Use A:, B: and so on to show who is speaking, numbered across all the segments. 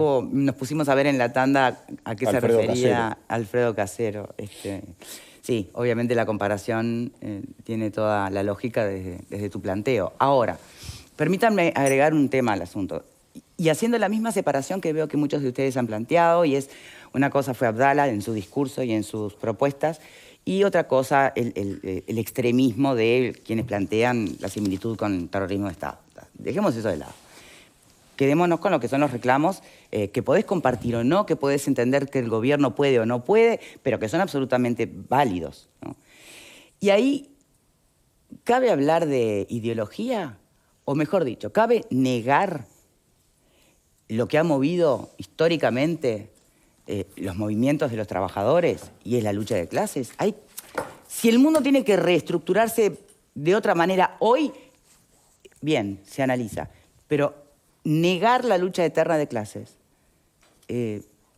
A: Nos pusimos a ver en la tanda a qué se refería Alfredo Casero. Sí, obviamente la comparación tiene toda la lógica desde tu planteo. Ahora, permítanme agregar un tema al asunto. Y haciendo la misma separación que veo que muchos de ustedes han planteado, y es una cosa fue Abdala en su discurso y en sus propuestas, y otra cosa el extremismo de quienes plantean la similitud con el terrorismo de Estado. Dejemos eso de lado. Quedémonos con lo que son los reclamos que podés compartir o no, que podés entender que el gobierno puede o no puede, pero que son absolutamente válidos, ¿no? Y ahí, ¿cabe hablar de ideología? O mejor dicho, ¿cabe negar lo que ha movido históricamente los movimientos de los trabajadores y es la lucha de clases? Si el mundo tiene que reestructurarse de otra manera hoy, bien, se analiza, pero negar la lucha eterna de clases,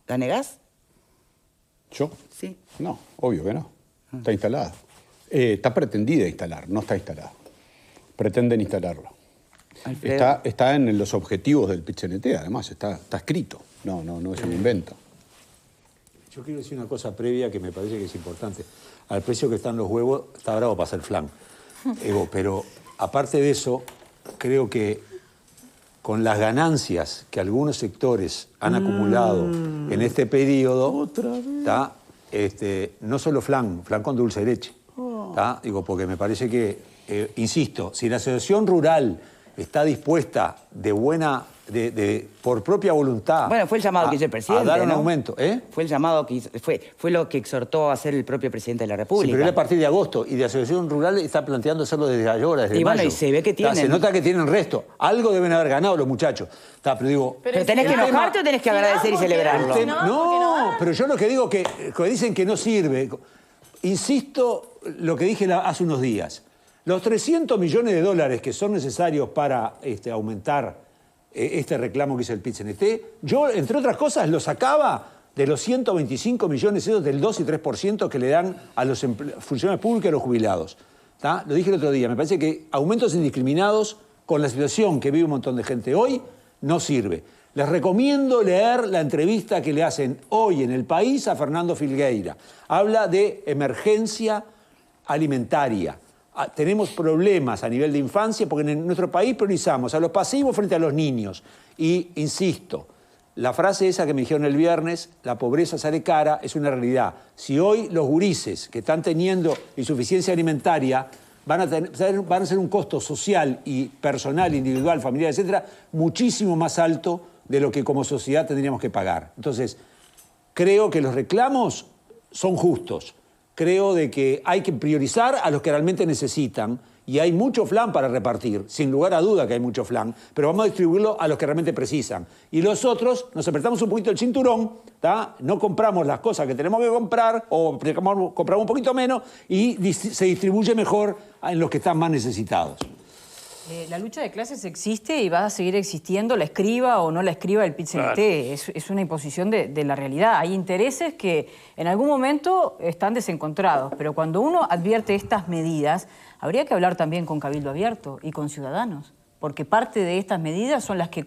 A: ¿la negás?
B: ¿Yo?
A: Sí.
B: No, obvio que no. Está instalada. Está pretendida instalar, no está instalada. Pretenden instalarlo. Está en los objetivos del PIT-CNT, además, está escrito. No es un invento.
C: Yo quiero decir una cosa previa que me parece que es importante. Al precio que están los huevos, está bravo para hacer flan. Pero aparte de eso, creo que con las ganancias que algunos sectores han acumulado en este periodo, no solo flan con dulce de leche. Porque me parece que, insisto, si la asociación rural está dispuesta por propia voluntad.
A: Bueno, fue el llamado que hizo el presidente,
C: a dar un
A: ¿no?
C: aumento.
A: Fue el llamado que hizo, fue lo que exhortó a hacer el propio presidente de la República.
C: Sí, pero era a partir de agosto y de Asociación Rural está planteando hacerlo desde ahora, desde mayo.
A: Bueno, y se ve que tienen.
C: Se nota que tienen resto. Algo deben haber ganado los muchachos. Pero digo.
A: ¿Pero tenés que enojarte o tenés que agradecer y celebrarlo?
C: No, pero yo lo que digo que dicen que no sirve. Insisto lo que dije hace unos días. Los 300 millones de dólares que son necesarios para aumentar este reclamo que hizo el PIT-CNT, yo, entre otras cosas, lo sacaba de los 125 millones esos del 2 y 3% que le dan a los funcionarios públicos y a los jubilados. Lo dije el otro día, me parece que aumentos indiscriminados con la situación que vive un montón de gente hoy no sirve. Les recomiendo leer la entrevista que le hacen hoy en El País a Fernando Filgueira. Habla de emergencia alimentaria. Tenemos problemas a nivel de infancia porque en nuestro país priorizamos a los pasivos frente a los niños. Y, insisto, la frase esa que me dijeron el viernes, la pobreza sale cara, es una realidad. Si hoy los gurises que están teniendo insuficiencia alimentaria van a ser un costo social y personal, individual, familiar, etcétera, muchísimo más alto de lo que como sociedad tendríamos que pagar. Entonces, creo que los reclamos son justos. Creo de que hay que priorizar a los que realmente necesitan y hay mucho flan para repartir, sin lugar a duda que hay mucho flan, pero vamos a distribuirlo a los que realmente precisan. Y los otros nos apretamos un poquito el cinturón, no compramos las cosas que tenemos que comprar o compramos un poquito menos y se distribuye mejor en los que están más necesitados.
D: La lucha de clases existe y va a seguir existiendo, la escriba o no la escriba el PIT-CNT. Es una imposición de la realidad. Hay intereses que en algún momento están desencontrados, pero cuando uno advierte estas medidas, habría que hablar también con Cabildo Abierto y con Ciudadanos, porque parte de estas medidas son las que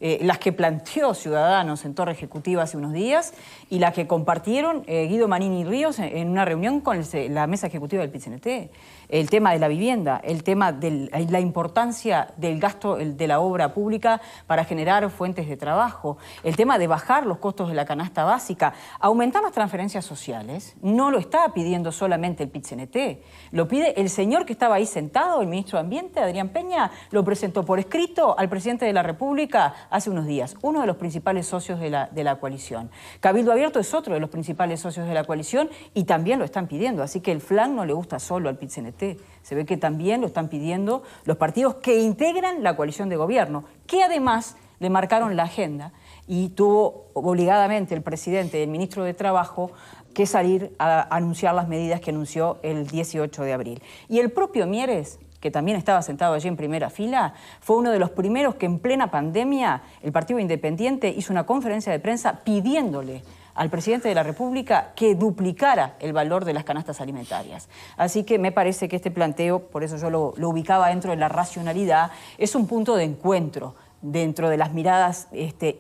D: las que planteó Ciudadanos en Torre Ejecutiva hace unos días y las que compartieron Guido Manini Ríos en una reunión con la mesa ejecutiva del PIT-CNT. El tema de la vivienda, el tema de la importancia del gasto de la obra pública para generar fuentes de trabajo, el tema de bajar los costos de la canasta básica, aumentar las transferencias sociales, no lo está pidiendo solamente el PIT-CNT, lo pide el señor que estaba ahí sentado, el ministro de Ambiente, Adrián Peña, lo presentó por escrito al presidente de la República hace unos días, uno de los principales socios de la coalición. Cabildo Abierto es otro de los principales socios de la coalición y también lo están pidiendo, así que el flan no le gusta solo al PIT-CNT. Se ve que también lo están pidiendo los partidos que integran la coalición de gobierno, que además le marcaron la agenda y tuvo obligadamente el presidente y el ministro de Trabajo que salir a anunciar las medidas que anunció el 18 de abril. Y el propio Mieres, que también estaba sentado allí en primera fila, fue uno de los primeros que en plena pandemia el Partido Independiente hizo una conferencia de prensa pidiéndole al presidente de la República que duplicara el valor de las canastas alimentarias. Así que me parece que este planteo, por eso yo lo ubicaba dentro de la racionalidad, es un punto de encuentro dentro de las miradas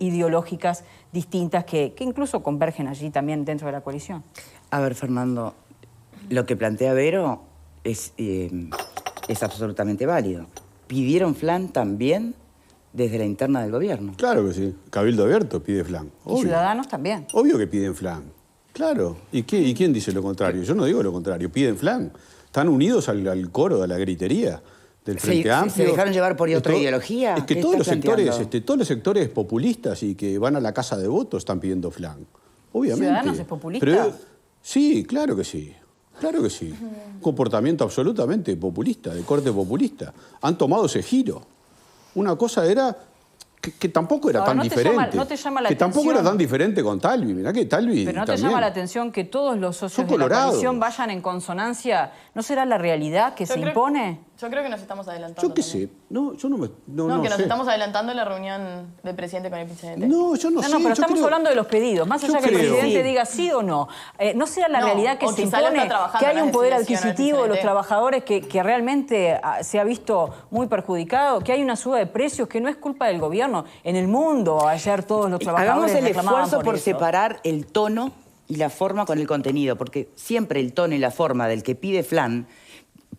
D: ideológicas distintas que incluso convergen allí también dentro de la coalición.
A: A ver, Fernando, lo que plantea Vero es absolutamente válido. ¿Pidieron flan también desde la interna del gobierno?
B: Claro que sí. Cabildo Abierto pide flan.
D: Y Ciudadanos también.
B: Obvio que piden flan. Claro. ¿Y quién dice lo contrario? Yo no digo lo contrario. Piden flan. Están unidos al coro, a la gritería del Frente Amplio.
A: ¿Se dejaron llevar por otra ideología?
B: Es que todos los sectores populistas y que van a la casa de votos están pidiendo flan. Obviamente.
D: ¿Ciudadanos es populista?
B: Pero, sí, claro que sí. Claro que sí. Un comportamiento absolutamente populista, de corte populista. Han tomado ese giro. Una cosa era que tampoco era tan diferente.
D: ¿No te llama la
B: que
D: atención?
B: Tampoco era tan diferente con Talvi. Mirá que Talvi
D: Pero ¿no
B: también.
D: te llama la atención que todos los socios de la coalición vayan en consonancia? ¿No será la realidad que se impone?
E: Yo creo que nos estamos adelantando.
B: Yo qué sé. No, yo no me.
E: No, que nos
B: sé.
E: estamos adelantando en la reunión del presidente con el PIT-CNT.
B: No, yo no sé.
D: No, pero estamos
B: creo...
D: hablando de los pedidos. Más allá
B: Yo
D: que el
B: creo.
D: presidente diga sí o no. ¿No será la realidad que
E: o
D: se
E: quizá lo
D: impone
E: está trabajando
D: que hay
E: en
D: un
E: la
D: poder
E: designación al
D: adquisitivo de los
E: PIT-CNT?
D: trabajadores que realmente se ha visto muy perjudicado? Que hay una suba de precios que no es culpa del gobierno. En el mundo, ayer todos los trabajadores
A: Hagamos el
D: reclamaban
A: esfuerzo por
D: eso.
A: separar el tono y la forma con el contenido, porque siempre el tono y la forma del que pide flan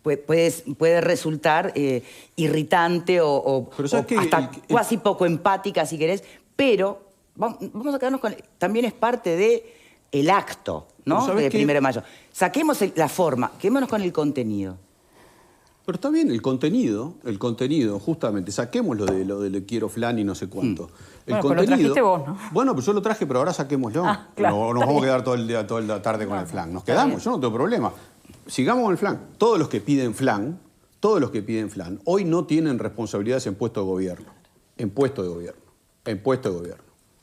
A: puede resultar irritante o hasta casi poco empática, si querés, pero vamos a quedarnos con... También es parte del acto, ¿no? De 1 de mayo. Saquemos la forma, quedémonos con el contenido.
B: Pero está bien, el contenido, justamente, saquemos lo de quiero flan y no sé cuánto. El
D: bueno,
B: contenido,
D: pero lo trajiste vos, ¿no?
B: Bueno, pues yo lo traje, pero ahora saquémoslo.
D: Claro,
B: no nos vamos a quedar toda la tarde con el flan. Nos quedamos, yo no tengo problema. Sigamos con el flan. Todos los que piden flan, hoy no tienen responsabilidades en puesto de gobierno. En puesto de gobierno.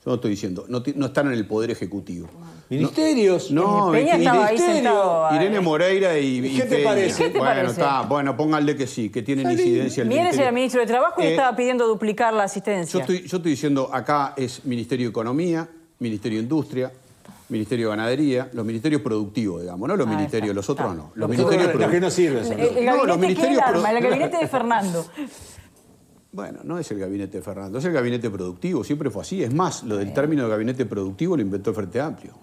B: Yo no estoy diciendo, no están en el Poder Ejecutivo.
C: Ministerios.
B: No,
D: Peña estaba ahí sentado.
B: Irene Moreira y
C: ¿Qué te
B: Peña.
C: parece?
D: ¿Qué te parece?
B: Está, bueno, pónganle que sí, que tienen incidencia el
D: Mieres
B: ministerio.
D: era ministro de Trabajo y estaba pidiendo duplicar la asistencia.
B: Yo estoy diciendo, acá es Ministerio de Economía, Ministerio de Industria, Ministerio de Ganadería, los ministerios productivos, digamos, no los ministerios, los otros no. Los ministerios
C: Los que no sirven. son los-
D: El gabinete
B: los ministerios
D: que él arma, el gabinete de Fernando.
B: Bueno, no es el gabinete de Fernando, es el gabinete productivo, siempre fue así. Es más, lo del término de gabinete productivo lo inventó el Frente Amplio,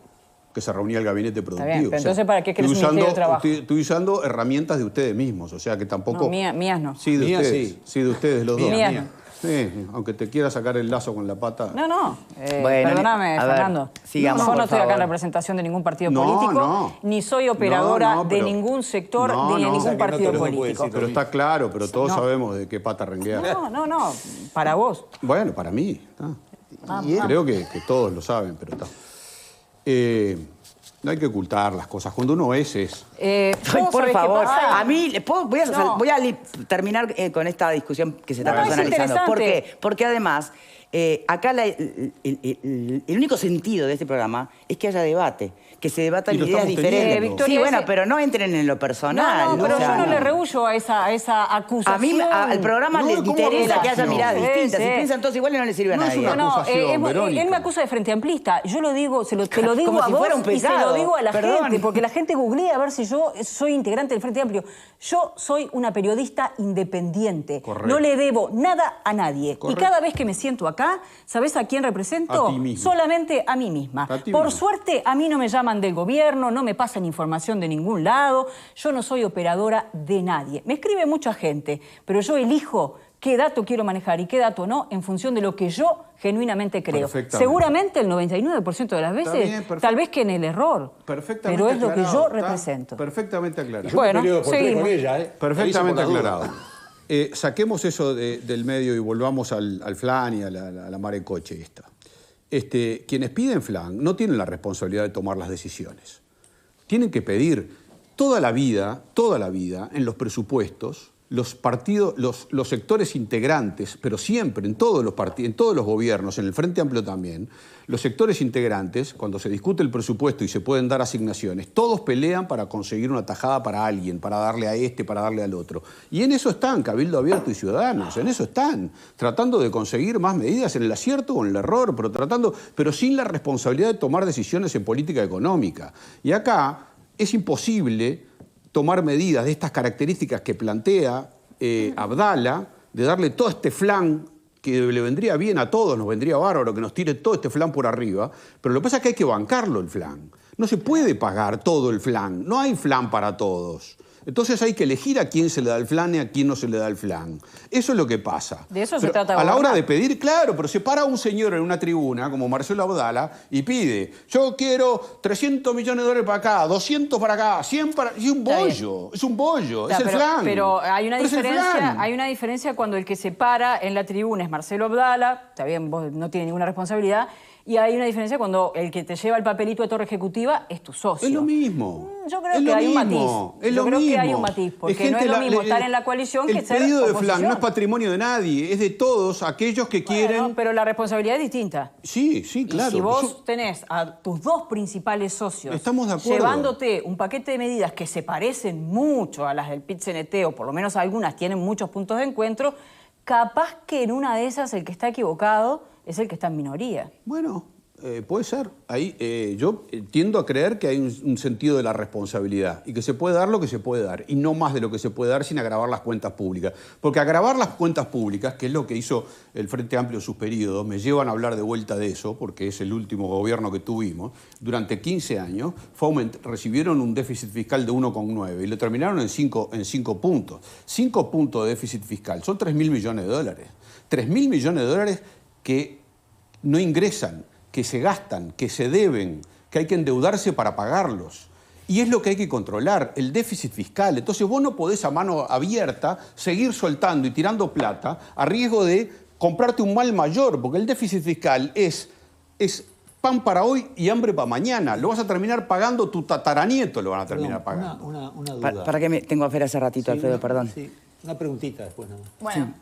B: que se reunía el gabinete productivo.
D: Está bien, pero entonces, ¿para qué querés un Ministerio de Trabajo?
B: Estoy usando herramientas de ustedes mismos, o sea que tampoco...
D: No, mías no.
B: Sí, de
C: Mías
B: ustedes.
C: sí.
B: Sí, de ustedes los dos.
D: Mías no.
B: Sí, aunque te quiera sacar el lazo con la pata.
D: No.
A: Bueno,
D: Perdóname,
A: a ver,
D: Fernando.
A: sigamos,
D: Yo
A: por
D: no estoy acá en
A: favor.
D: representación de ningún partido
B: No,
D: político,
B: no.
D: ni soy operadora
B: No,
D: de
B: pero-
D: ningún sector
B: No,
D: ni de
B: no.
D: ningún
B: O sea,
C: que no
D: partido
C: te lo puedo
D: político.
C: decir.
B: Pero está claro, pero todos
D: No.
B: sabemos de qué pata renguear.
D: No, para vos.
B: Bueno, para mí. Creo que todos lo saben, pero está. No hay que ocultar las cosas. Cuando uno es.
A: Ay,
D: ¿vos
A: por
D: sabés qué
A: favor,
D: pasa?
A: a mí,
D: No.
A: voy a terminar con esta discusión que se está
D: No, es
A: personalizando. ¿Por
D: interesante.
A: qué? Porque además, acá el único sentido de este programa es que haya debate, que se debatan
B: Y lo
A: ideas
B: estamos
A: diferentes.
B: teniendo.
D: Victoria,
A: Sí, bueno,
D: ese-
A: pero no entren en lo personal.
D: No, pero
A: o sea,
D: yo no le rehuyo a esa acusación.
A: A mí, al programa
B: No,
A: le
B: ¿cómo
A: interesa que haya
B: acusación?
A: miradas
D: Sí,
A: distintas.
D: sí.
A: Si piensan todos iguales, no les sirve a
B: No es
A: nadie.
B: una acusación, Verónica.
D: él me acusa de frente amplista. Yo lo digo, te lo digo
A: Como
D: a
A: si
D: vos
A: fuera un
D: y se lo
A: pecado.
D: digo a la
A: Perdón.
D: gente, porque la gente googlea a ver si yo soy integrante del Frente Amplio. Yo soy una periodista independiente.
B: Correcto.
D: No le debo nada a nadie.
B: Correcto.
D: Y cada vez que me siento acá, ¿sabés a quién represento?
B: A ti misma.
D: Solamente a mí misma.
B: A ti
D: Por
B: misma.
D: suerte, a mí no me llaman del gobierno, no me pasan información de ningún lado. Yo no soy operadora de nadie. Me escribe mucha gente, pero yo elijo qué dato quiero manejar y qué dato no en función de lo que yo genuinamente creo.
B: Perfectamente.
D: Seguramente el 99% de las veces,
B: bien, perfecto.
D: tal vez que en el error,
B: Perfectamente
D: pero es lo que yo
B: aclarado, está
D: represento.
B: Perfectamente aclarado.
C: Yo
D: Bueno,
C: me peleo por tres
D: seguimos.
C: con ella,
B: Perfectamente
C: Te aviso por las
B: aclarado.
C: dudas.
B: Saquemos eso del medio y volvamos al flan y a la mar en coche esta. Quienes piden flan no tienen la responsabilidad de tomar las decisiones. Tienen que pedir toda la vida, en los presupuestos, los partidos, los sectores integrantes, pero siempre en todos los partidos, en todos los gobiernos, en el Frente Amplio también, los sectores integrantes, cuando se discute el presupuesto y se pueden dar asignaciones, todos pelean para conseguir una tajada para alguien, para darle a este, para darle al otro. Y en eso están Cabildo Abierto y Ciudadanos, en eso están, tratando de conseguir más medidas en el acierto o en el error, pero sin la responsabilidad de tomar decisiones en política económica. Y acá es imposible tomar medidas de estas características que plantea Abdala, de darle todo este flan que le vendría bien a todos, nos vendría bárbaro que nos tire todo este flan por arriba, pero lo que pasa es que hay que bancarlo el flan. No se puede pagar todo el flan, no hay flan para todos. Entonces hay que elegir a quién se le da el flan y a quién no se le da el flan. Eso es lo que pasa.
D: De eso se
B: Pero
D: trata.
B: a la hora de pedir, claro, pero se para un señor en una tribuna, como Marcelo Abdala, y pide, yo quiero 300 millones de dólares para acá, 200 para acá, 100 para... Y un bollo, es un bollo, es el flan.
D: Pero hay una
B: Pero es el
D: diferencia,
B: flan.
D: hay una diferencia cuando el que se para en la tribuna es Marcelo Abdala, está bien, vos no tiene ninguna responsabilidad, y hay una diferencia cuando el que te lleva el papelito de torre ejecutiva es tu socio.
B: Es lo mismo.
D: Yo creo que hay un matiz. Yo creo que hay un matiz, porque no es lo mismo estar en la coalición que ser
B: El pedido de
D: oposición.
B: flan no es patrimonio de nadie, es de todos aquellos que quieren...
D: Bueno, pero la responsabilidad es distinta.
B: Sí, sí, claro.
D: Y si vos tenés a tus dos principales socios
B: Estamos de acuerdo.
D: llevándote un paquete de medidas que se parecen mucho a las del PIT-CNT, o por lo menos algunas tienen muchos puntos de encuentro, capaz que en una de esas el que está equivocado es el que está en minoría.
B: Bueno, puede ser. Ahí, yo tiendo a creer que hay un sentido de la responsabilidad y que se puede dar lo que se puede dar y no más de lo que se puede dar sin agravar las cuentas públicas. Porque agravar las cuentas públicas, que es lo que hizo el Frente Amplio en sus periodos, me llevan a hablar de vuelta de eso, porque es el último gobierno que tuvimos, durante 15 años recibieron un déficit fiscal de 1,9 y lo terminaron en 5 puntos. 5 puntos de déficit fiscal son 3.000 millones de dólares. 3.000 millones de dólares que no ingresan, que se gastan, que se deben, que hay que endeudarse para pagarlos. Y es lo que hay que controlar, el déficit fiscal. Entonces vos no podés a mano abierta seguir soltando y tirando plata a riesgo de comprarte un mal mayor, porque el déficit fiscal es pan para hoy y hambre para mañana. Lo vas a terminar pagando, tu tataranieto lo van a terminar pagando.
C: Una duda.
A: ¿Para qué me tengo a hacer hace ratito, Alfredo? Perdón.
C: Sí, una preguntita después nada más.
E: Bueno,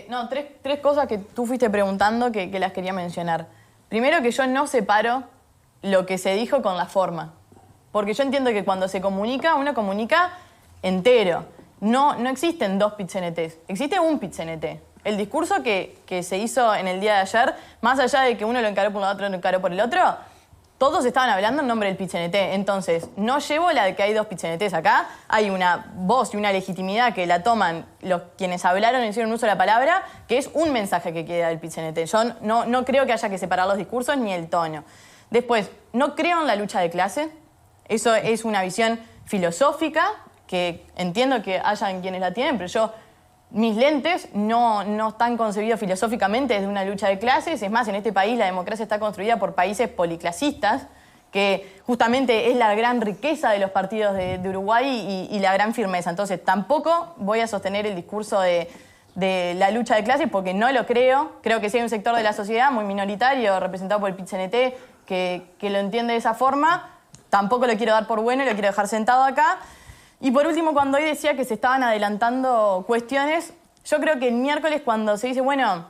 E: no, tres cosas que tú fuiste preguntando que las quería mencionar. Primero, que yo no separo lo que se dijo con la forma. Porque yo entiendo que cuando se comunica, uno comunica entero. No existen dos PIT-CNTs, existe un PIT-CNT. El discurso que se hizo en el día de ayer, más allá de que uno lo encaró por un lado, otro lo encaró por el otro, todos estaban hablando en nombre del PIT-CNT. Entonces, no llevo la de que hay dos PIT-CNTs acá. Hay una voz y una legitimidad que la toman quienes hablaron y hicieron uso de la palabra, que es un mensaje que queda del PIT-CNT. Yo no creo que haya que separar los discursos ni el tono. Después, no creo en la lucha de clase. Eso es una visión filosófica que entiendo que hayan quienes la tienen, pero mis lentes no están concebidos filosóficamente desde una lucha de clases. Es más, en este país la democracia está construida por países policlasistas, que justamente es la gran riqueza de los partidos de Uruguay y la gran firmeza. Entonces, tampoco voy a sostener el discurso de la lucha de clases porque no lo creo. Creo que sí hay un sector de la sociedad muy minoritario, representado por el PIT-CNT, que lo entiende de esa forma. Tampoco lo quiero dar por bueno y lo quiero dejar sentado acá. Y por último, cuando hoy decía que se estaban adelantando cuestiones, yo creo que el miércoles cuando se dice, bueno,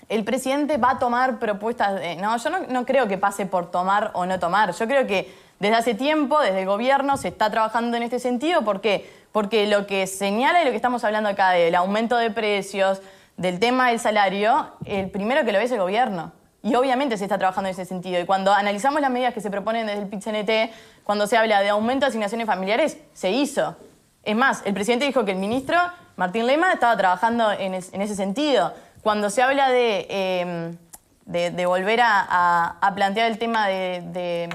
E: el presidente va a tomar propuestas de... No, yo no creo que pase por tomar o no tomar. Yo creo que desde hace tiempo, desde el gobierno, se está trabajando en este sentido. ¿Por qué? Porque lo que señala y lo que estamos hablando acá del aumento de precios, del tema del salario, el primero que lo ve es el gobierno. Y obviamente se está trabajando en ese sentido. Y cuando analizamos las medidas que se proponen desde el PIT-CNT, cuando se habla de aumento de asignaciones familiares, se hizo. Es más, el presidente dijo que el ministro, Martín Lema, estaba trabajando en ese sentido. Cuando se habla de volver a plantear el tema de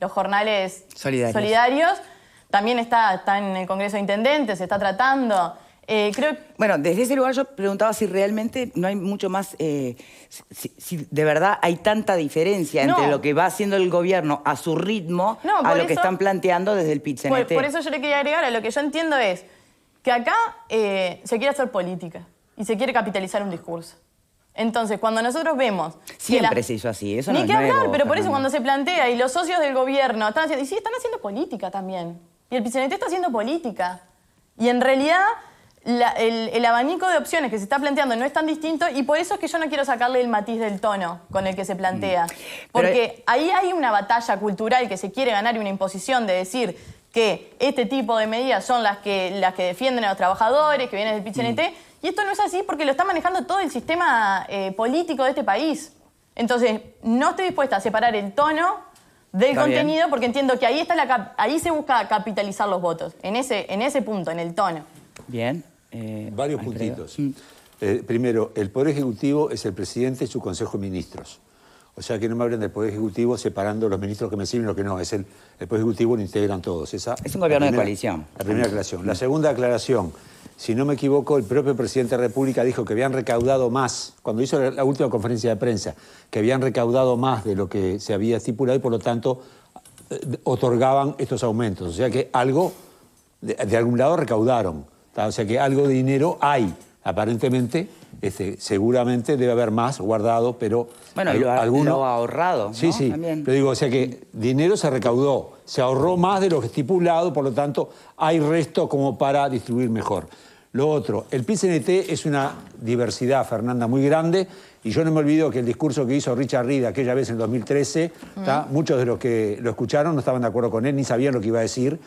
E: los jornales solidarios, también está en el Congreso de Intendentes, se está tratando.
A: Bueno, desde ese lugar yo preguntaba si realmente no hay mucho más, si de verdad hay tanta diferencia entre lo que va haciendo el gobierno a su ritmo a lo que están planteando desde el PIT-CNT.
E: Por eso yo le quería agregar, a lo que yo entiendo es que acá se quiere hacer política y se quiere capitalizar un discurso. Entonces, cuando nosotros vemos...
A: Siempre se hizo así, eso no es
E: nuevo. Ni que hablar, pero por
A: Fernanda.
E: eso cuando se plantea y los socios del gobierno están haciendo... Y sí, están haciendo política también. Y el PIT-CNT está haciendo política. Y en realidad... El abanico de opciones que se está planteando no es tan distinto y por eso es que yo no quiero sacarle el matiz del tono con el que se plantea. Porque ahí hay una batalla cultural que se quiere ganar y una imposición de decir que este tipo de medidas son las que defienden a los trabajadores, que vienen del PIT-CNT, y esto no es así porque lo está manejando todo el sistema político de este país. Entonces, no estoy dispuesta a separar el tono del contenido porque entiendo que ahí se busca capitalizar los votos, en ese punto, en el tono.
A: Bien.
C: Varios
A: Alfredo.
C: puntitos. Primero, el Poder Ejecutivo es el presidente y su Consejo de Ministros. O sea que no me hablen del Poder Ejecutivo separando los ministros que me sirven y los que no. Es el Poder Ejecutivo lo integran todos.
A: Es un gobierno de coalición.
C: La primera aclaración. La segunda aclaración. Si no me equivoco, el propio presidente de la República dijo que habían recaudado más, cuando hizo la última conferencia de prensa, que habían recaudado más de lo que se había estipulado y por lo tanto otorgaban estos aumentos. O sea que algo, de algún lado recaudaron. O sea que algo de dinero hay. Aparentemente, seguramente debe haber más guardado, pero...
A: Bueno, y lo ha ahorrado, ¿no?
C: Sí, sí.
A: También.
C: Pero digo, o sea que dinero se recaudó, se ahorró más de lo estipulado, por lo tanto, hay resto como para distribuir mejor. Lo otro, el PIT-CNT es una diversidad, Fernanda, muy grande, y yo no me olvido que el discurso que hizo Richard Reid aquella vez en 2013, muchos de los que lo escucharon no estaban de acuerdo con él, ni sabían lo que iba a decir,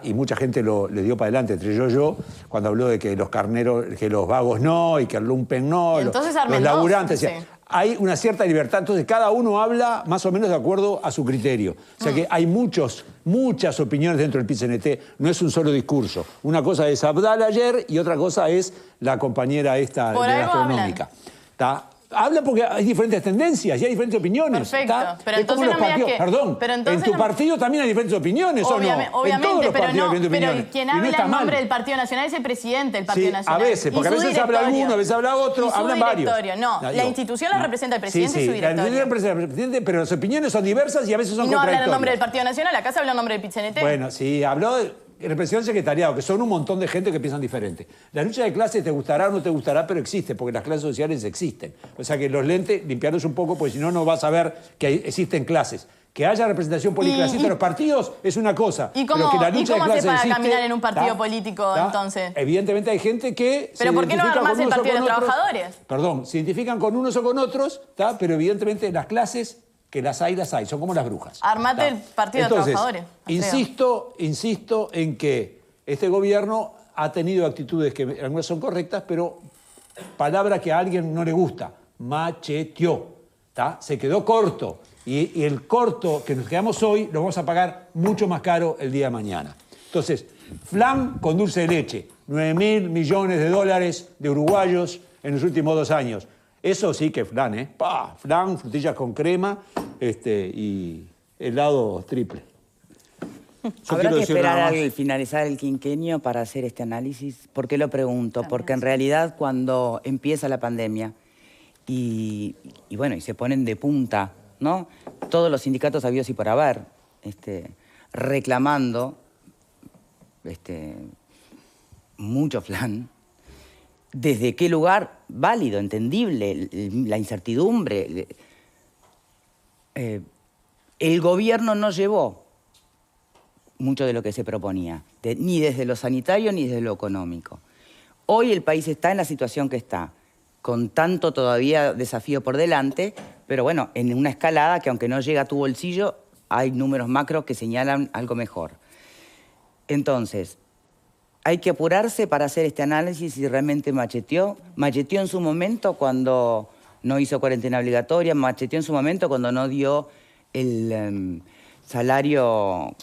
C: y mucha gente le dio para adelante, entre yo, cuando habló de que los carneros, que los vagos no, y que el lumpen no, los laburantes.
E: Sí.
C: Hay una cierta libertad, entonces cada uno habla más o menos de acuerdo a su criterio. O sea que hay muchas opiniones dentro del PIT-CNT, no es un solo discurso. Una cosa es Abdal ayer y otra cosa es la compañera esta de gastronómica. Habla porque hay diferentes tendencias y hay diferentes opiniones.
E: Perfecto, pero entonces no me digas que...
C: Perdón,
E: pero
C: en tu partido también hay diferentes opiniones,
E: obviamente,
C: ¿o no? En todos los
E: pero
C: partidos hay diferentes
E: pero
C: opiniones.
E: quien
C: Y no
E: habla
C: está
E: en nombre
C: mal.
E: del Partido Nacional es el presidente del Partido Nacional.
C: A veces, porque a veces habla alguno, a veces habla otro, hablan varios.
E: No, la institución la representa el presidente y su directorio.
C: La institución representa al presidente, pero las opiniones son diversas y a veces son
E: y no
C: contradictorias.
E: hablan en nombre del Partido Nacional, acá se habla en nombre del PIT-CNT.
C: Bueno, sí, habló de representación del secretariado, que son un montón de gente que piensan diferente. La lucha de clases te gustará o no te gustará, pero existe, porque las clases sociales existen. O sea que los lentes, limpiarlos un poco, porque si no, no vas a ver que existen clases. Que haya representación policlasista en los partidos es una cosa.
E: ¿Y cómo,
C: pero que la lucha
E: ¿y cómo
C: de
E: hace para
C: existe,
E: caminar en un partido político, entonces?
C: Evidentemente hay gente que...
E: ¿Pero por qué no armás el Partido de los Trabajadores?
C: Perdón, se identifican con unos o con otros, pero evidentemente las clases... que las hay, son como las brujas.
E: Armate el Partido de los Trabajadores.
C: Insisto en que este gobierno ha tenido actitudes que algunas son correctas, pero palabra que a alguien no le gusta, macheteó, se quedó corto. Y el corto que nos quedamos hoy lo vamos a pagar mucho más caro el día de mañana. Entonces, flan con dulce de leche, 9.000 millones de dólares de uruguayos en los últimos 2 años. Eso sí que flan, ¿eh? Flan, frutillas con crema y helado triple.
A: Habrá que esperar al finalizar el quinquenio para hacer este análisis. ¿Por qué lo pregunto? Porque en realidad cuando empieza la pandemia y se ponen de punta, ¿no? Todos los sindicatos habidos y por haber, reclamando mucho flan. ¿Desde qué lugar? Válido, entendible, la incertidumbre. El gobierno no llevó mucho de lo que se proponía, ni desde lo sanitario ni desde lo económico. Hoy el país está en la situación que está, con tanto todavía desafío por delante, pero bueno, en una escalada que aunque no llega a tu bolsillo, hay números macros que señalan algo mejor. Entonces, hay que apurarse para hacer este análisis si realmente macheteó. Macheteó en su momento cuando no hizo cuarentena obligatoria, macheteó en su momento cuando no dio el salario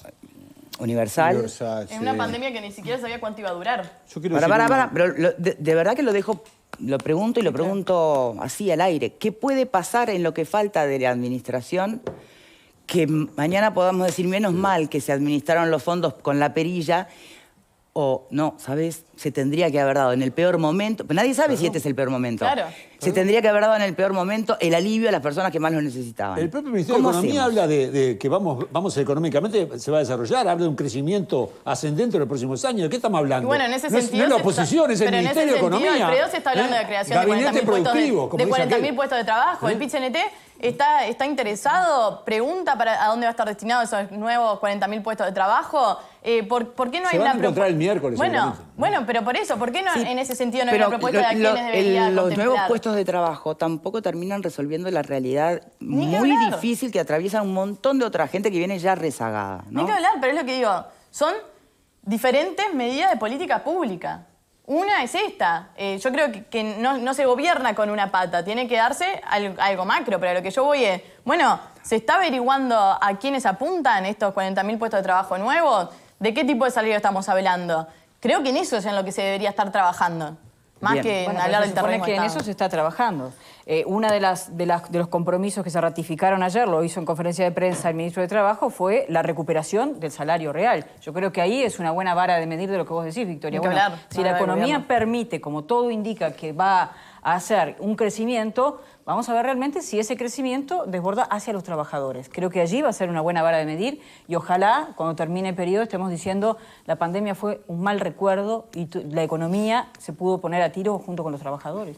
A: universal.
E: En una pandemia que ni siquiera sabía cuánto iba a durar.
C: Yo quiero
A: pero de verdad que lo pregunto y lo pregunto así al aire. ¿Qué puede pasar en lo que falta de la administración que mañana podamos decir menos mal que se administraron los fondos con la perilla? O no, ¿sabes? Se tendría que haber dado en el peor momento. Nadie sabe si este es el peor momento.
E: Claro.
A: Se tendría que haber dado en el peor momento el alivio a las personas que más lo necesitaban.
C: El propio Ministerio de Economía habla de que vamos económicamente, se va a desarrollar, habla de un crecimiento ascendente en los próximos años. ¿De qué estamos hablando?
E: Y bueno, en ese sentido...
C: No es la oposición, es el Ministerio de Economía.
E: Alfredo se está hablando de creación de 40.000 puestos de trabajo. El PIT-CNT está interesado, pregunta a dónde va a estar destinado esos nuevos 40.000 puestos de trabajo. ¿Por qué no hay
C: se van
E: una
C: a encontrar el miércoles.
E: Bueno, pero por eso, ¿por qué no, en ese sentido no hay
A: pero
E: una propuesta de a quiénes debería
A: los
E: contemplar?
A: nuevos puestos de trabajo tampoco terminan resolviendo la realidad
E: Ni que
A: muy
E: hablar.
A: difícil que atraviesa un montón de otra gente que viene ya rezagada, ¿no?
E: Ni que hablar, pero es lo que digo. Son diferentes medidas de política pública. Una es esta. Yo creo que no se gobierna con una pata. Tiene que darse algo macro. Pero a lo que yo voy es... Bueno, ¿se está averiguando a quiénes apuntan estos 40.000 puestos de trabajo nuevos? ¿De qué tipo de salario estamos hablando? Creo que en eso es en lo que se debería estar trabajando. Más
A: Bien.
E: que en
D: Bueno,
E: hablar
D: pero
E: del
D: se supone
E: terrorismo
D: que
E: de
D: en
E: Estado.
D: eso se está trabajando. Una de los compromisos que se ratificaron ayer, lo hizo en conferencia de prensa el ministro de Trabajo, fue la recuperación del salario real. Yo creo que ahí es una buena vara de medir de lo que vos decís, Victoria.
E: Ni que
D: Bueno,
E: hablar,
D: si
E: vara
D: la
E: del
D: economía
E: gobierno.
D: permite, como todo indica, que va a hacer un crecimiento, vamos a ver realmente si ese crecimiento desborda hacia los trabajadores. Creo que allí va a ser una buena vara de medir y ojalá cuando termine el periodo estemos diciendo la pandemia fue un mal recuerdo y la economía se pudo poner a tiro junto con los trabajadores.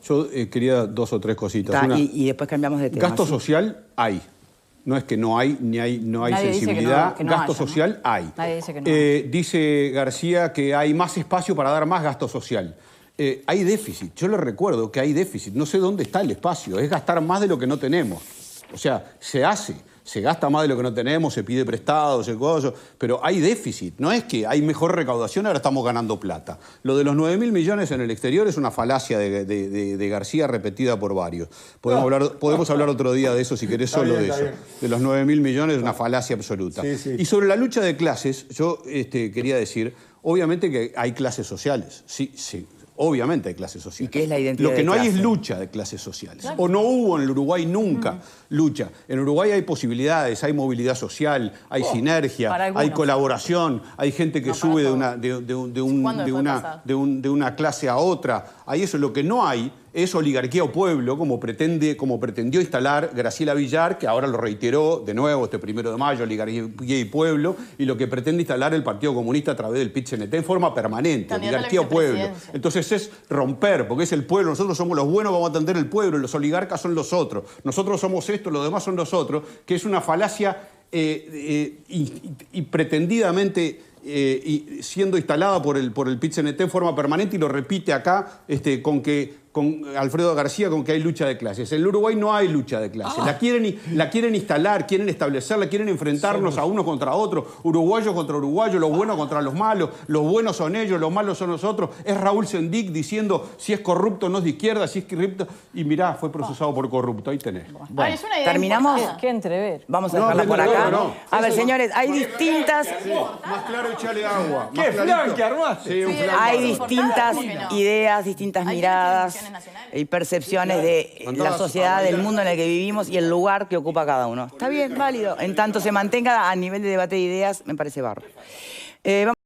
B: Yo quería 2 o 3 cositas.
A: Ta,
B: Una,
A: y después cambiamos de tema.
B: gasto
A: ¿sí?
B: social hay. No es que no hay, no hay
D: Nadie dice
B: sensibilidad.
D: que no
B: gasto
D: haya, ¿no?
B: social hay.
D: Nadie dice que no haya.
B: Dice García que hay más espacio para dar más gasto social. Hay déficit. Yo le recuerdo que hay déficit. No sé dónde está el espacio. Es gastar más de lo que no tenemos. O sea, se hace. Se gasta más de lo que no tenemos, se pide prestado, se coso, pero hay déficit. No es que hay mejor recaudación, ahora estamos ganando plata. Lo de los 9.000 millones en el exterior es una falacia de García repetida por varios. Podemos hablar otro día de eso, si querés, solo de eso. De los 9.000 millones es una falacia absoluta.
C: Sí, sí.
B: Y sobre la lucha de clases, yo quería decir, obviamente que hay clases sociales. Sí, sí. Obviamente hay clases sociales.
A: ¿Y qué es la identidad
B: Lo que
A: de
B: no hay es
A: clase?
B: lucha de clases sociales. O no hubo en el Uruguay nunca lucha. En Uruguay hay posibilidades, hay movilidad social, hay sinergia,
D: para
B: hay
D: algunos.
B: colaboración, hay gente que
D: No para
B: sube
D: todos.
B: de una clase a otra. Hay eso. Lo que no hay es oligarquía o pueblo, como pretendió instalar Graciela Villar, que ahora lo reiteró de nuevo este 1 de mayo, oligarquía y pueblo, y lo que pretende instalar el Partido Comunista a través del PIT-CNT en forma permanente,
E: Candidata a la
B: oligarquía o pueblo.
E: vicepresidencia.
B: Entonces es romper, porque es el pueblo, nosotros somos los buenos, vamos a atender el pueblo, y los oligarcas son los otros. Nosotros somos esto, los demás son los otros, que es una falacia y pretendidamente siendo instalada por el PIT-CNT en forma permanente, y lo repite acá con Alfredo García, con que hay lucha de clases. En el Uruguay no hay lucha de clases. La quieren instalar, quieren establecerla, quieren enfrentarnos a unos contra otros, uruguayos contra uruguayos, los buenos contra los malos, los buenos son ellos, los malos son nosotros. Es Raúl Sendic diciendo si es corrupto no es de izquierda, si es corrupto. Y mirá, fue procesado por corrupto, ahí tenés.
E: Ay, es una idea
A: terminamos.
E: importada.
D: Qué entrever.
A: Vamos a
B: No,
A: dejarla
B: no,
A: por
B: no,
A: acá.
B: no.
A: A ver,
B: Eso-
A: señores, hay distintas...
B: Más claro, echale agua.
C: ¿Qué flan que armaste?
B: Sí, un
E: Sí,
B: flan.
A: Hay
E: Hay
A: distintas
E: importadas, ¿por qué no?
A: ideas, distintas
E: Hay
A: miradas
E: televisiones nacionales.
A: y percepciones de
B: Con
A: la
B: todas
A: sociedad, del
B: amarillas.
A: mundo en el que vivimos y el lugar que ocupa cada uno. Está bien, válido. En tanto se mantenga a nivel de debate de ideas, me parece bárbaro.